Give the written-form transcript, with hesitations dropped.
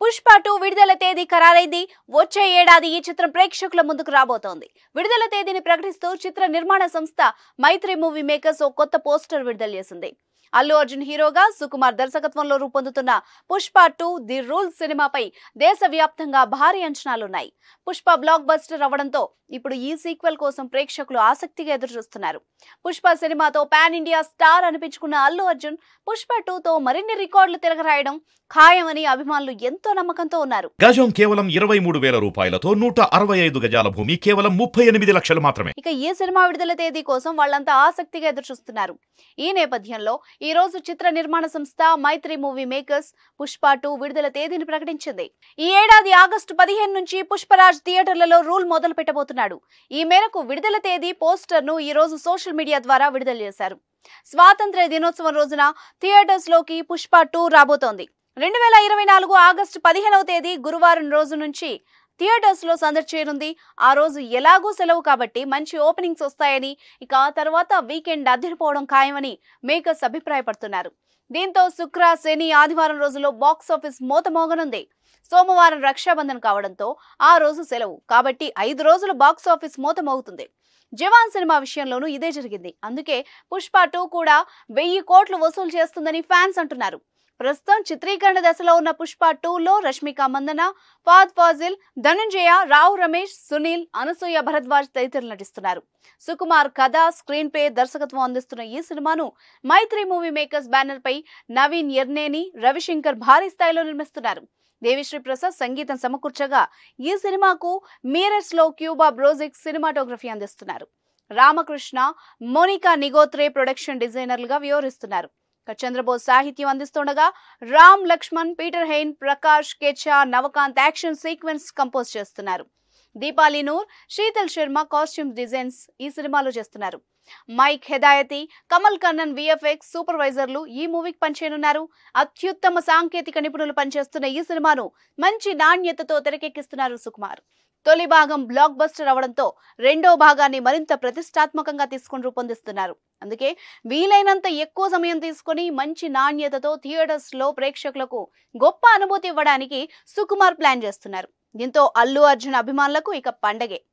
పుష్ప 2 విడుదల తేదీ ఖరారైంది. వచ్చే ఏడాది ఈ చిత్రం ప్రేక్షకుల ముందుకు రాబోతోంది. విడుదల తేదీని ప్రకటిస్తూ చిత్ర నిర్మాణ సంస్థ మైత్రి మూవీ మేకర్స్ ఓ కొత్త పోస్టర్ విడుదల చేసింది. అల్లు అర్జున్ హీరోగా సుకుమార్ దర్శకత్వంలో రూపొందుతున్న పుష్ప 2 ది రూల్స్ సినిమాపై దేశవ్యాప్తంగా భారీ అంచనాలున్నాయి. పుష్ప బ్లాక్ బస్టర్ అవడంతో ఇప్పుడు ఈ సీక్వెల్ కోసం ప్రేక్షకులు ఆసక్తిగా ఎదురుచూస్తున్నారు. పుష్ప సినిమాతో పాన్ ఇండియా స్టార్ అనిపించుకున్న అల్లు అర్జున్ పుష్ప 2తో మరిన్ని రికార్డులు తిరగరాయడం ఖాయమని అభిమానులు ఎంతో నమ్మకంతో ఉన్నారు. గజం కేవలం 23,000 రూపాయలతో 165 గజాల భూమి కేవలం 38 లక్షలు మాత్రమే. ఇక ఈ సినిమా విడుదల తేదీ కోసం వాళ్ళంతా ఆసక్తిగా ఎదురుచూస్తున్నారు. ఈ నేపథ్యంలో ఈ రోజు చిత్ర నిర్మాణ సంస్థ మైత్రి మూవీ మేకర్స్ పుష్ప 2 విడుదల తేదీని ప్రకటించింది. ఈ ఏడాది ఆగస్టు 15 నుంచి పుష్పరాజ్ థియేటర్లలో రూల్ మొదలు పెట్టబోతున్నాడు. ఈ మేరకు విడుదల తేదీ పోస్టర్ ను ఈ రోజు సోషల్ మీడియా ద్వారా విడుదల చేశారు. స్వాతంత్ర్య దినోత్సవం రోజున థియేటర్స్ లోకి పుష్ప 2 రాబోతోంది. 2024 ఆగస్టు 15వ తేదీ గురువారం రోజు నుంచి థియేటర్స్ లో సందడి చేయనుంది. ఆ రోజు ఎలాగూ సెలవు కాబట్టి మంచి ఓపెనింగ్స్ వస్తాయని, ఇక ఆ తర్వాత వీకెండ్ అదిరిపోవడం ఖాయమని మేకర్స్ అభిప్రాయపడుతున్నారు. దీంతో శుక్ర, శని, ఆదివారం రోజుల్లో బాక్స్ ఆఫీస్ మోత మోగనుంది. సోమవారం రక్షాబంధన్ కావడంతో ఆ రోజు సెలవు కాబట్టి 5 రోజులు బాక్స్ ఆఫీస్ మోత మోగుతుంది. జవాన్ సినిమా విషయంలోనూ ఇదే జరిగింది. అందుకే పుష్ప 2 కూడా 1000 కోట్లు వసూలు చేస్తుందని ఫ్యాన్స్ అంటున్నారు. ప్రస్తుతం చిత్రీకరణ దశలో ఉన్న పుష్ప 2లో రష్మిక మందన, ఫాద్ ఫాజిల్, ధనంజయ, రావు రమేష్, సునీల్, అనసూయ భరద్వాజ్ తదితరులు నటిస్తున్నారు. సుకుమార్ కథ, స్క్రీన్ ప్లే, దర్శకత్వం అందిస్తున్న ఈ సినిమాను మైత్రి మూవీ మేకర్స్ బ్యానర్ పై నవీన్ ఎర్నేని, రవిశంకర్ భారీ స్థాయిలో నిర్మిస్తున్నారు. దేవిశ్రీ ప్రసాద్ సంగీతం సమకూర్చగా ఈ సినిమాకు మీరట్స్ లో క్యూబా బ్రోజిక్ సినిమాటోగ్రఫీ అందిస్తున్నారు. రామకృష్ణ, మోనికా నిగోత్రే ప్రొడక్షన్ డిజైనర్లుగా వ్యవహరిస్తున్నారు. చంద్రబోస్ సాహిత్యం అందిస్తుండగా Ram Laxman, Peter Hein, Prakash Kecha, Navakanth action sequence compose చేస్తున్నారు. దీపాలి నూర్, శీతల్ శర్మ కాస్ట్యూమ్ డిజైన్స్ ఈ సినిమాలో చేస్తున్నారు. Mike Hedayati, Kamal Kannan VFX సూపర్వైజర్లు ఈ మూవీకి పనిచేయనున్నారు. అత్యుత్తమ సాంకేతిక నిపుణులు పనిచేస్తున్న ఈ సినిమాను మంచి నాణ్యతతో తెరకెక్కిస్తున్నారు సుకుమార్. తొలి భాగం బ్లాక్ బస్టర్ అవడంతో రెండో భాగాన్ని మరింత ప్రతిష్టాత్మకంగా తీసుకుని రూపొందిస్తున్నారు. అందుకే వీలైనంత ఎక్కువ సమయం తీసుకుని మంచి నాణ్యతతో థియేటర్స్ లో ప్రేక్షకులకు గొప్ప అనుభూతి ఇవ్వడానికి సుకుమార్ ప్లాన్ చేస్తున్నారు. దీంతో అల్లు అర్జున్ అభిమానులకు ఇక పండగే.